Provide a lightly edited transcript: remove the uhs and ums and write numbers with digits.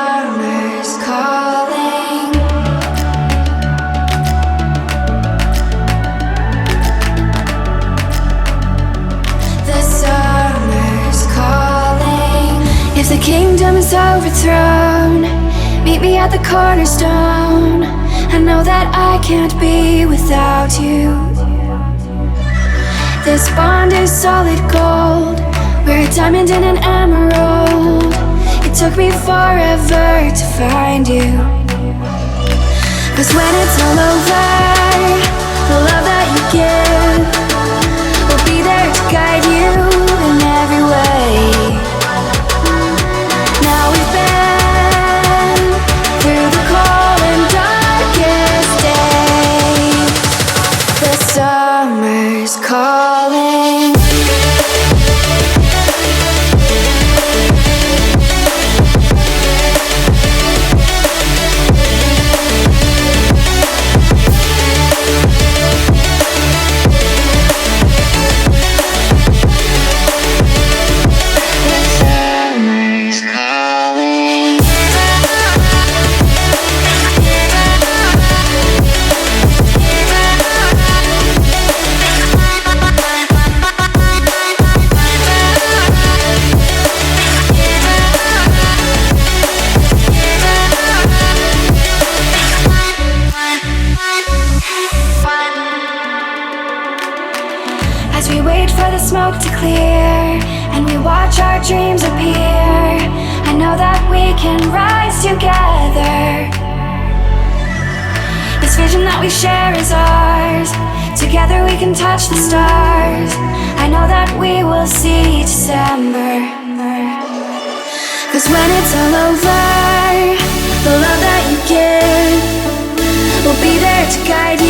summer's calling. The summer's calling. If the kingdom is overthrown, meet me at the cornerstone. I know that I can't be without you. This bond is solid gold. We're a diamond and an emerald. It took me forever to find you. 'Cause when it's all over, the love that you give will be there to guide you in every way. Now we've been through the cold and darkest days. The summer's calling. As we wait for the smoke to clear and we watch our dreams appear, I know that we can rise together. This vision that we share is ours. Together we can touch the stars. I know that we will see December. 'Cause when it's all over, the love that you give will be there to guide